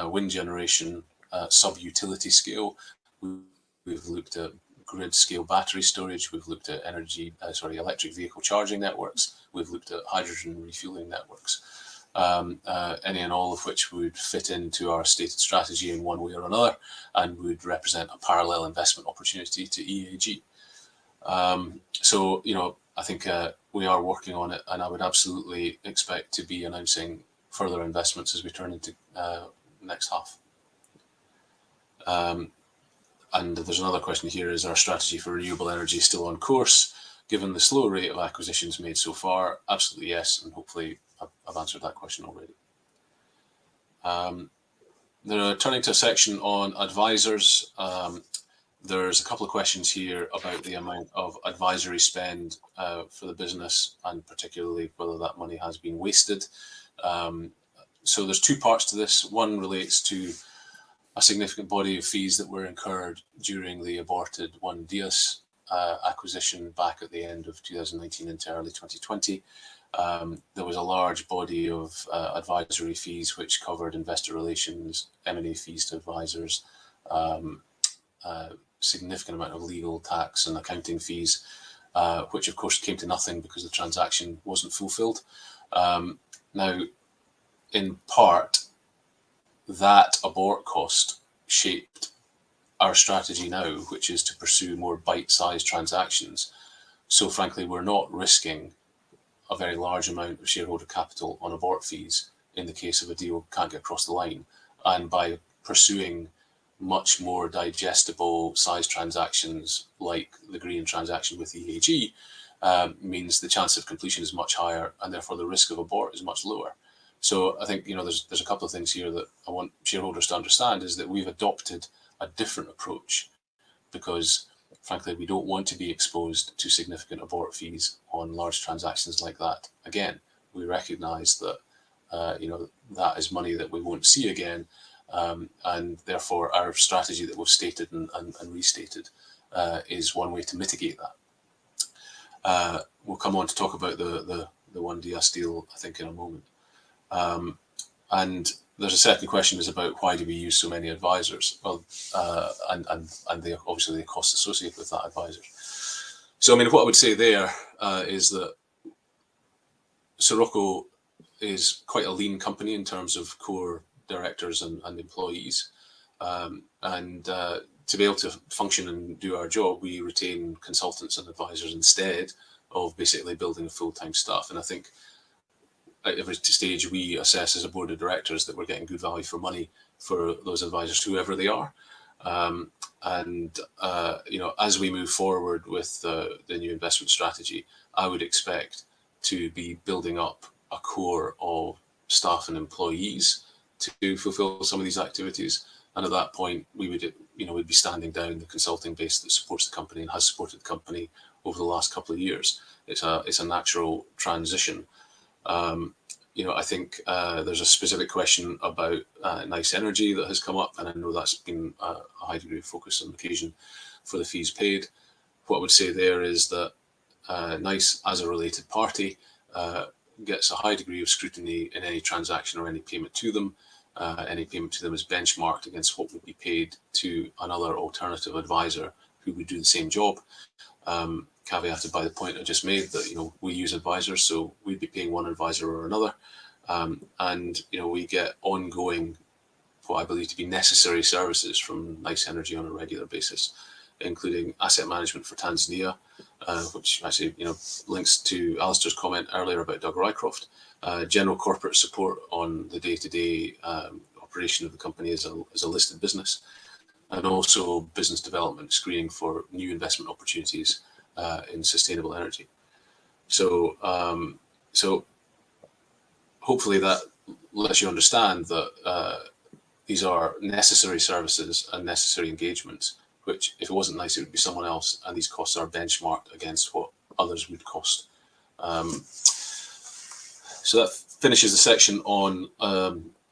wind generation, sub-utility scale. We've looked at grid scale battery storage. We've looked at electric vehicle charging networks. We've looked at hydrogen refueling networks. Any and all of which would fit into our stated strategy in one way or another, and would represent a parallel investment opportunity to EAG. So, I think we are working on it, and I would absolutely expect to be announcing further investments as we turn into next half. And there's another question here: is our strategy for renewable energy still on course, given the slow rate of acquisitions made so far? Absolutely yes, and hopefully I've answered that question already. Turning to a section on advisors, there's a couple of questions here about the amount of advisory spend for the business, and particularly whether that money has been wasted. So there's two parts to this. One relates to a significant body of fees that were incurred during the aborted OneDias acquisition back at the end of 2019 into early 2020. There was a large body of advisory fees which covered investor relations, M&A fees to advisors, significant amount of legal, tax and accounting fees, which of course came to nothing because the transaction wasn't fulfilled. Now, in part, that abort cost shaped our strategy now, which is to pursue more bite-sized transactions. So frankly, we're not risking a very large amount of shareholder capital on abort fees in the case of a deal can't get across the line. And by pursuing much more digestible size transactions like the Green transaction with EAG, means the chance of completion is much higher, and therefore the risk of abort is much lower. So I think there's a couple of things here that I want shareholders to understand, is that we've adopted a different approach because frankly we don't want to be exposed to significant abort fees on large transactions like that. Again, we recognize that that is money that we won't see again, and therefore our strategy that we've stated and restated is one way to mitigate that. We'll come on to talk about the OneDias deal, I think, in a moment. And there's a second question is about why do we use so many advisors? Well, and obviously the costs associated with that advisors. So I mean, what I would say there is that SCIROCCO is quite a lean company in terms of core directors and employees, and to be able to function and do our job, we retain consultants and advisors instead of basically building a full-time staff. And I think at every stage we assess as a board of directors that we're getting good value for money for those advisors, whoever they are. As we move forward with the new investment strategy, I would expect to be building up a core of staff and employees to fulfill some of these activities. And at that point, we would we'd be standing down the consulting base that supports the company and has supported the company over the last couple of years. It's a natural transition. I think there's a specific question about Nice Energy that has come up, and I know that's been a high degree of focus on occasion for the fees paid. What I would say there is that Nice, as a related party, gets a high degree of scrutiny in any transaction or any payment to them. Any payment to them is benchmarked against what would be paid to another alternative advisor who would do the same job. Caveated by the point I just made that we use advisors, so we'd be paying one advisor or another, and we get ongoing, what I believe to be necessary services from Nice Energy on a regular basis, including asset management for Tanzania, which actually links to Alistair's comment earlier about Doug Rycroft, general corporate support on the day-to-day operation of the company as a listed business, and also business development, screening for new investment opportunities in sustainable energy. So hopefully that lets you understand that these are necessary services and necessary engagements, which if it wasn't Nice, it would be someone else, and these costs are benchmarked against what others would cost. So that finishes the section on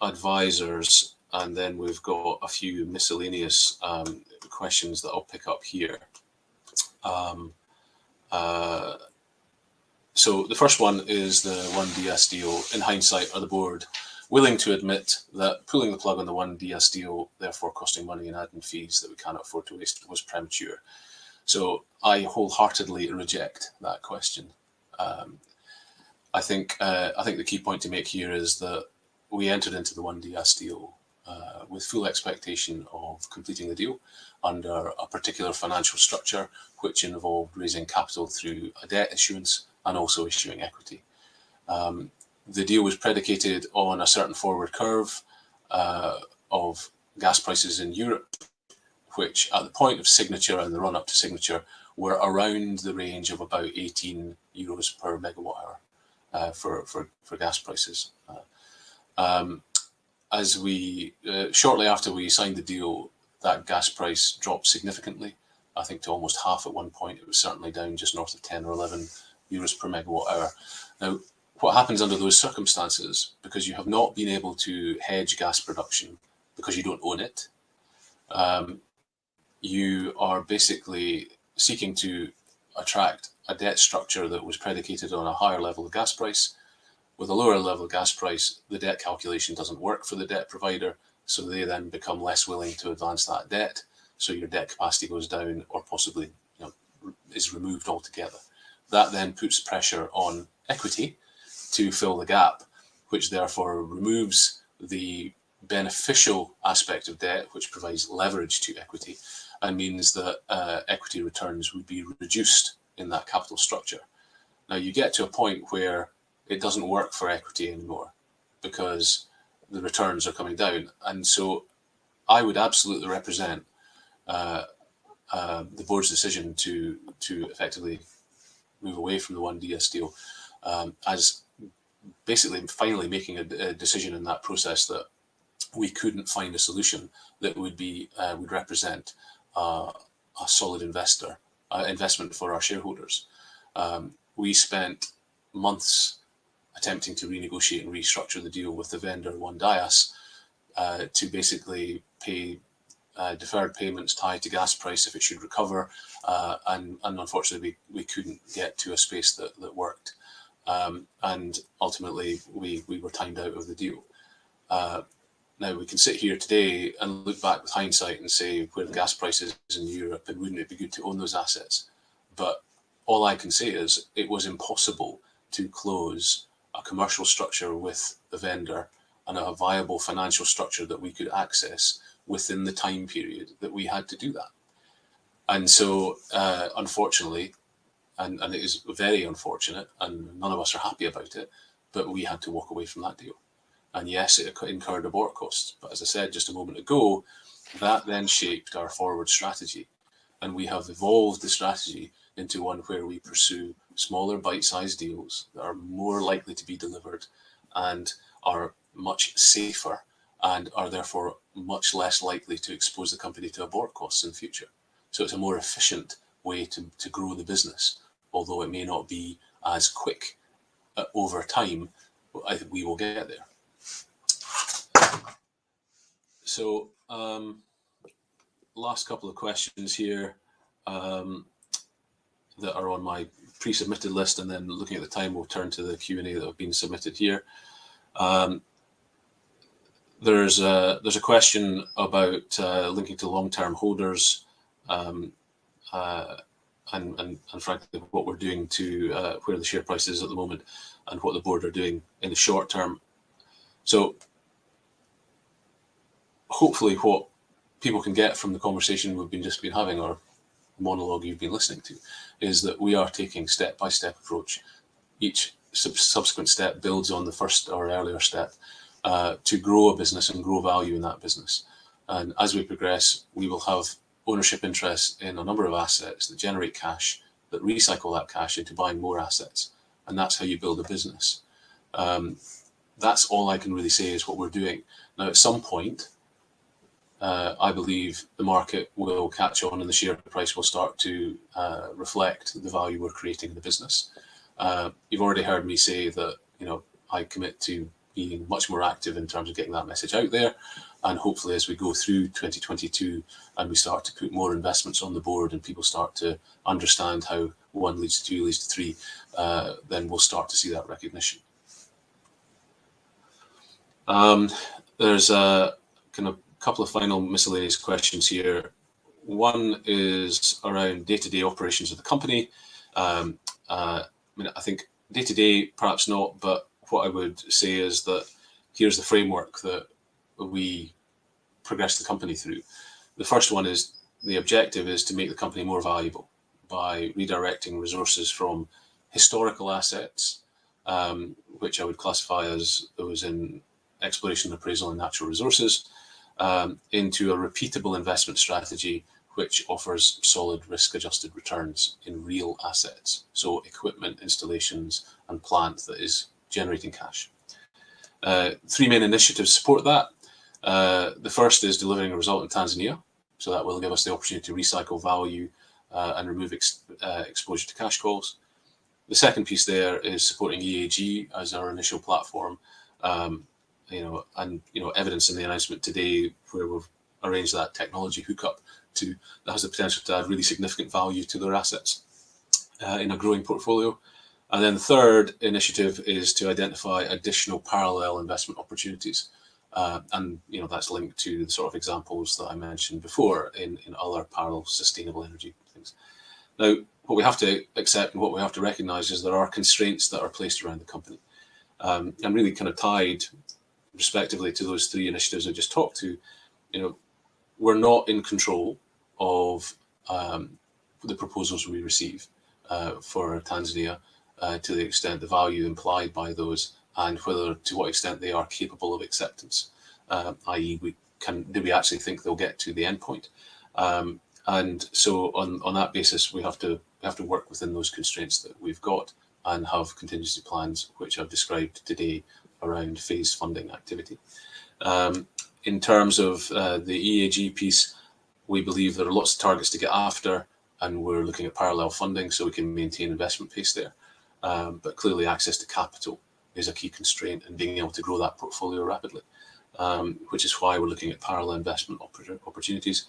advisors, and then we've got a few miscellaneous questions that I'll pick up here. So the first one is the 1DS deal. In hindsight, are the board willing to admit that pulling the plug on the 1DS deal, therefore costing money in admin fees that we cannot afford to waste, was premature? So I wholeheartedly reject that question. I think the key point to make here is that we entered into the 1DS deal with full expectation of completing the deal under a particular financial structure, which involved raising capital through a debt issuance and also issuing equity. The deal was predicated on a certain forward curve of gas prices in Europe, which at the point of signature and the run-up to signature were around the range of about 18 euros per megawatt hour for gas prices. As we shortly after we signed the deal, that gas price dropped significantly. I think to almost half at one point. It was certainly down just north of 10 or 11 euros per megawatt hour. Now, what happens under those circumstances, because you have not been able to hedge gas production because you don't own it, you are basically seeking to attract a debt structure that was predicated on a higher level of gas price. With a lower level of gas price, the debt calculation doesn't work for the debt provider, so they then become less willing to advance that debt. So your debt capacity goes down, or possibly is removed altogether. That then puts pressure on equity to fill the gap, which therefore removes the beneficial aspect of debt, which provides leverage to equity, and means that equity returns would be reduced in that capital structure. Now you get to a point where it doesn't work for equity anymore because the returns are coming down. And so I would absolutely represent the board's decision to effectively move away from the 1DS deal as basically finally making a decision in that process that we couldn't find a solution that would represent a solid investment for our shareholders. We spent months attempting to renegotiate and restructure the deal with the vendor, Untitled, to basically pay deferred payments tied to gas price if it should recover, and unfortunately we couldn't get to a space that worked, and ultimately we were timed out of the deal. Now we can sit here today and look back with hindsight and say where the gas prices in Europe, and wouldn't it be good to own those assets? But all I can say is it was impossible to close a commercial structure with the vendor and a viable financial structure that we could access within the time period that we had to do that. And so, unfortunately, and it is very unfortunate, and none of us are happy about it, but we had to walk away from that deal. And yes, it incurred abort costs. But as I said just a moment ago, that then shaped our forward strategy. And we have evolved the strategy into one where we pursue smaller bite-sized deals that are more likely to be delivered and are much safer and are therefore much less likely to expose the company to abort costs in the future. So it's a more efficient way to grow the business, although it may not be as quick over time. I think we will get there. So last couple of questions here that are on my pre-submitted list, and then looking at the time, we'll turn to the Q&A that have been submitted here. There's a question about linking to long-term holders, and frankly what we're doing to where the share price is at the moment and what the board are doing in the short term. So hopefully what people can get from the conversation we've just been having, or monologue you've been listening to, is that we are taking step-by-step approach. Each subsequent step builds on the first or earlier step to grow a business and grow value in that business. And as we progress, we will have ownership interests in a number of assets that generate cash, that recycle that cash into buying more assets. And that's how you build a business. That's all I can really say is what we're doing. Now, at some point, I believe the market will catch on and the share price will start to reflect the value we're creating in the business. You've already heard me say that, I commit to being much more active in terms of getting that message out there. And hopefully as we go through 2022 and we start to put more investments on the board and people start to understand how 1 leads to 2 leads to 3, then we'll start to see that recognition. There's a kind of couple of final miscellaneous questions here. One is around day-to-day operations of the company. I think day-to-day, perhaps not, but what I would say is that here's the framework that we progress the company through. The first one is the objective is to make the company more valuable by redirecting resources from historical assets, which I would classify as those in exploration, appraisal, and natural resources, into a repeatable investment strategy which offers solid risk-adjusted returns in real assets, so equipment, installations, and plant that is generating cash. 3 main initiatives support that. The first is delivering a result in Tanzania, so that will give us the opportunity to recycle value and remove exposure to cash calls. The second piece there is supporting EAG as our initial platform, evidence in the announcement today where we've arranged that technology hookup that has the potential to add really significant value to their assets in a growing portfolio. And then the third initiative is to identify additional parallel investment opportunities. And that's linked to the sort of examples that I mentioned before in other parallel sustainable energy things. Now, what we have to accept and what we have to recognize is there are constraints that are placed around the company. And really kind of tied respectively to those 3 initiatives I just talked to, we're not in control of the proposals we receive for Tanzania to the extent the value implied by those and to what extent they are capable of acceptance, i.e. do we actually think they'll get to the end point? And so on that basis, we have to work within those constraints that we've got and have contingency plans, which I've described today around phase funding activity. In terms of the EAG piece, we believe there are lots of targets to get after, and we're looking at parallel funding so we can maintain investment pace there. But clearly access to capital is a key constraint in being able to grow that portfolio rapidly, which is why we're looking at parallel investment opportunities.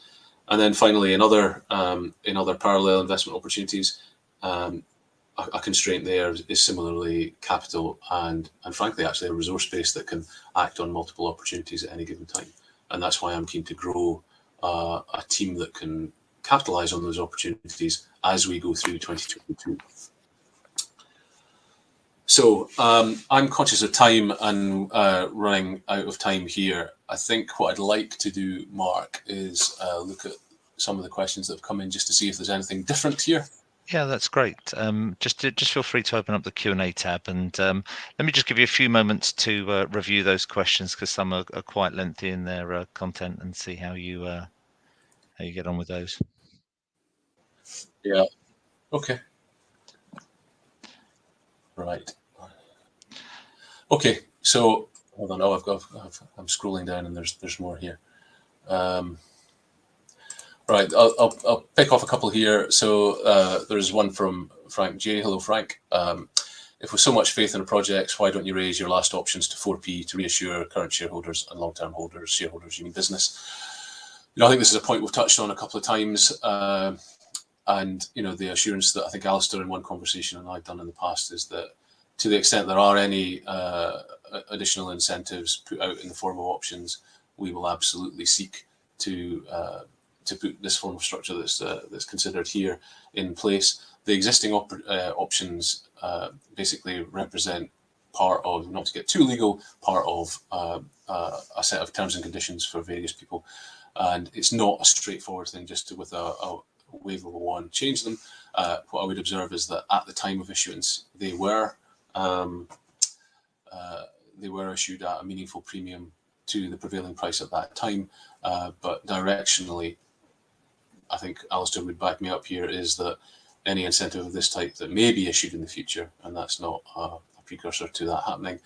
And then finally, in other parallel investment opportunities, a constraint there is similarly capital and frankly actually a resource base that can act on multiple opportunities at any given time. And that's why I'm keen to grow a team that can capitalize on those opportunities as we go through 2022. So I'm conscious of time and running out of time here. I think what I'd like to do, Mark, is look at some of the questions that have come in just to see if there's anything different here. Yeah, that's great. Just feel free to open up the Q&A tab, and let me just give you a few moments to review those questions because some are quite lengthy in their content, and see how you get on with those. Yeah. Okay. Right. Okay. So hold on. Oh, I'm scrolling down, and there's more here. Right, I'll pick off a couple here. So there's one from Frank J. Hello, Frank. If with so much faith in the projects, why don't you raise your last options to 4p to reassure current shareholders and long-term holders, shareholders, you mean business? I think this is a point we've touched on a couple of times. And, the assurance that I think Alistair in one conversation and I've done in the past is that to the extent there are any additional incentives put out in the form of options, we will absolutely seek to put this form of structure that's considered here in place. The existing options basically represent part of, not to get too legal, part of a set of terms and conditions for various people. And it's not a straightforward thing just to, with a wave of a wand, change them. What I would observe is that at the time of issuance, they were issued at a meaningful premium to the prevailing price at that time. But directionally, I think Alistair would back me up here, is that any incentive of this type that may be issued in the future, and that's not a precursor to that happening,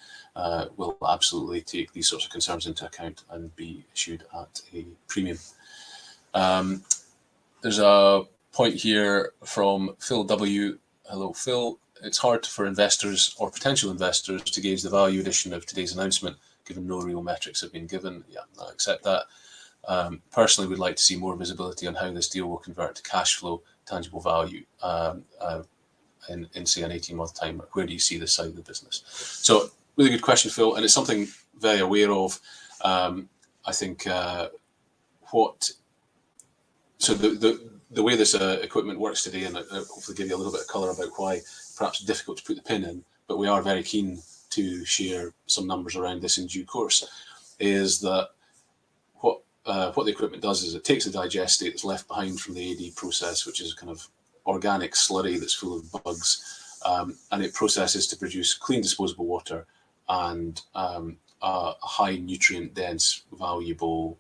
will absolutely take these sorts of concerns into account and be issued at a premium. There's a point here from Phil W. Hello, Phil. It's hard for investors or potential investors to gauge the value addition of today's announcement, given no real metrics have been given. Yeah, I accept that. Personally, would like to see more visibility on how this deal will convert to cash flow, tangible value in say, an 18-month time. Where do you see this side of the business? So, really good question, Phil, and it's something very aware of. I think so the way this equipment works today, and I'll hopefully give you a little bit of colour about why perhaps difficult to put the pin in, but we are very keen to share some numbers around this in due course, is that what the equipment does is it takes the digestate that's left behind from the AD process, which is a kind of organic slurry that's full of bugs, and it processes to produce clean disposable water and a high nutrient dense, valuable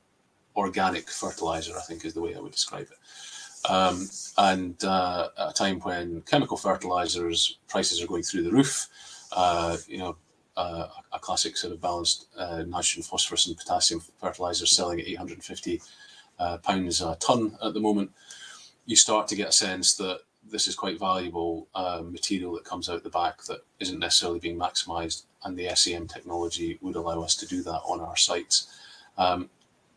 organic fertilizer, I think is the way I would describe it. And at a time when chemical fertilizers prices are going through the roof, a classic sort of balanced nitrogen, phosphorus and potassium fertilizer selling at £850 a tonne at the moment, you start to get a sense that this is quite valuable material that comes out the back that isn't necessarily being maximised, and the SEM technology would allow us to do that on our sites.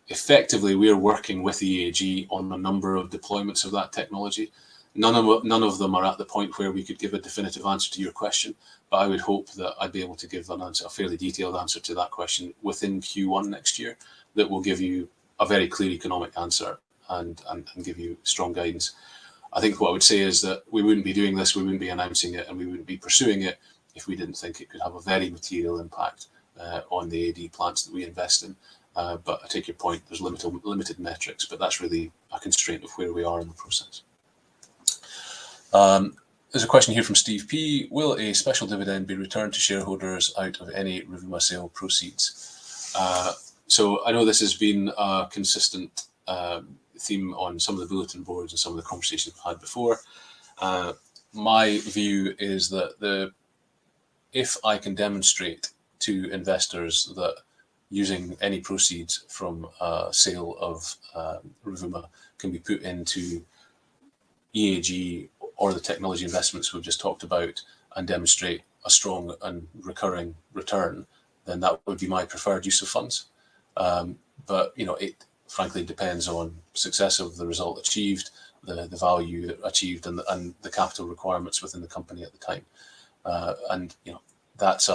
Effectively, we're working with EAG on a number of deployments of that technology. None of them are at the point where we could give a definitive answer to your question, but I would hope that I'd be able to give a fairly detailed answer to that question within Q1 next year that will give you a very clear economic answer and give you strong guidance. I think what I would say is that we wouldn't be doing this, we wouldn't be announcing it, and we wouldn't be pursuing it if we didn't think it could have a very material impact on the AD plants that we invest in. But I take your point, there's limited metrics, but that's really a constraint of where we are in the process. There's a question here from Steve P. Will a special dividend be returned to shareholders out of any Rovuma sale proceeds? So I know this has been a consistent theme on some of the bulletin boards and some of the conversations we've had before. My view is that if I can demonstrate to investors that using any proceeds from sale of Rovuma can be put into EAG or the technology investments we've just talked about and demonstrate a strong and recurring return, then that would be my preferred use of funds. But it frankly depends on success of the result achieved, the value achieved, and the capital requirements within the company at the time. That's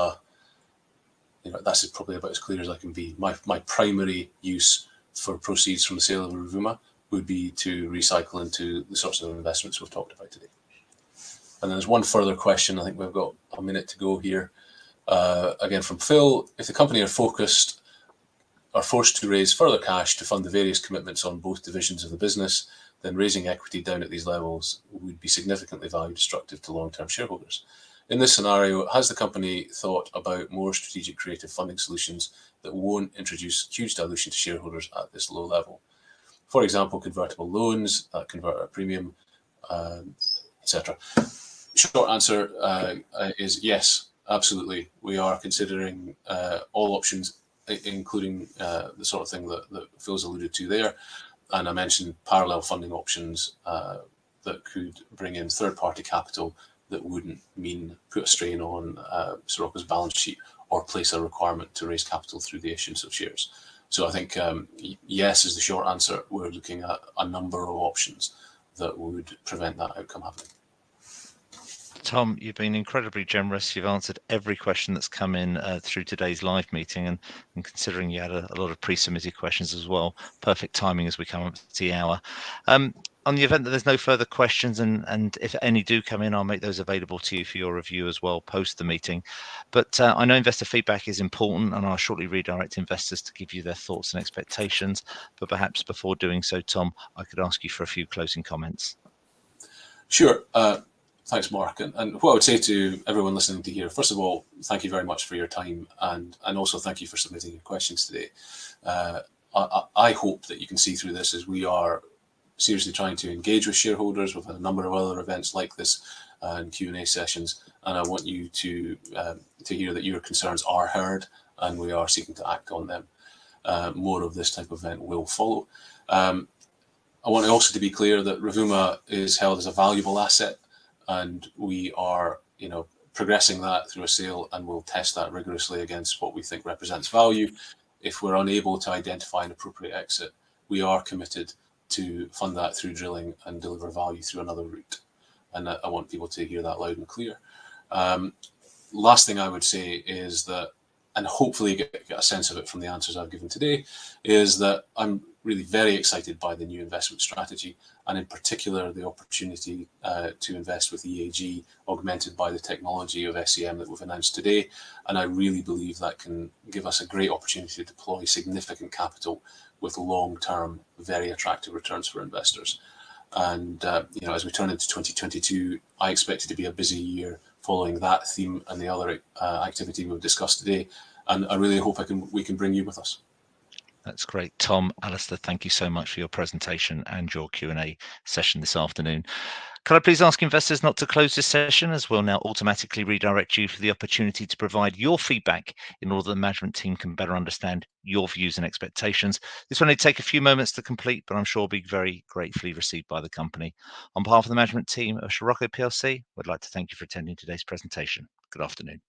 probably about as clear as I can be. My primary use for proceeds from the sale of Rovuma would be to recycle into the sorts of investments we've talked about today. And there's one further question. I think we've got a minute to go here. Again from Phil, if the company are forced to raise further cash to fund the various commitments on both divisions of the business, then raising equity down at these levels would be significantly value destructive to long-term shareholders. In this scenario, has the company thought about more strategic creative funding solutions that won't introduce huge dilution to shareholders at this low level? For example, convertible loans that convert at a premium, etc. Short answer is yes. absolutely. We are considering all options, including the sort of thing that Phil's alluded to there. And I mentioned parallel funding options that could bring in third-party capital that wouldn't put a strain on Scirocco's balance sheet or place a requirement to raise capital through the issuance of shares. So I think yes is the short answer. We're looking at a number of options that would prevent that outcome happening. Tom, you've been incredibly generous. You've answered every question that's come in through today's live meeting, and considering you had a lot of pre-submitted questions as well, perfect timing as we come up to the hour. On the event that there's no further questions, and if any do come in, I'll make those available to you for your review as well post the meeting. But I know investor feedback is important, and I'll shortly redirect investors to give you their thoughts and expectations. But perhaps before doing so, Tom, I could ask you for a few closing comments. Sure. Thanks, Mark. And what I would say to everyone listening to here, first of all, thank you very much for your time, and also thank you for submitting your questions today. I hope that you can see through this as we are seriously trying to engage with shareholders with a number of other events like this and Q&A sessions, and I want you to hear that your concerns are heard and we are seeking to act on them. More of this type of event will follow. I want also to be clear that Rovuma is held as a valuable asset, and we are, progressing that through a sale, and we'll test that rigorously against what we think represents value. If we're unable to identify an appropriate exit, we are committed to fund that through drilling and deliver value through another route. And I want people to hear that loud and clear. Last thing I would say is that, and hopefully get a sense of it from the answers I've given today, is that I'm really very excited by the new investment strategy, and in particular the opportunity to invest with EAG, augmented by the technology of SEM that we've announced today. And I really believe that can give us a great opportunity to deploy significant capital with long-term, very attractive returns for investors. And as we turn into 2022, I expect it to be a busy year following that theme and the other activity we've discussed today. And I really hope we can bring you with us. That's great. Tom, Alistair, thank you so much for your presentation and your Q&A session this afternoon. Can I please ask investors not to close this session, as we'll now automatically redirect you for the opportunity to provide your feedback in order that the management team can better understand your views and expectations. This will only take a few moments to complete, but I'm sure will be very gratefully received by the company. On behalf of the management team of Scirocco PLC, we'd like to thank you for attending today's presentation. Good afternoon.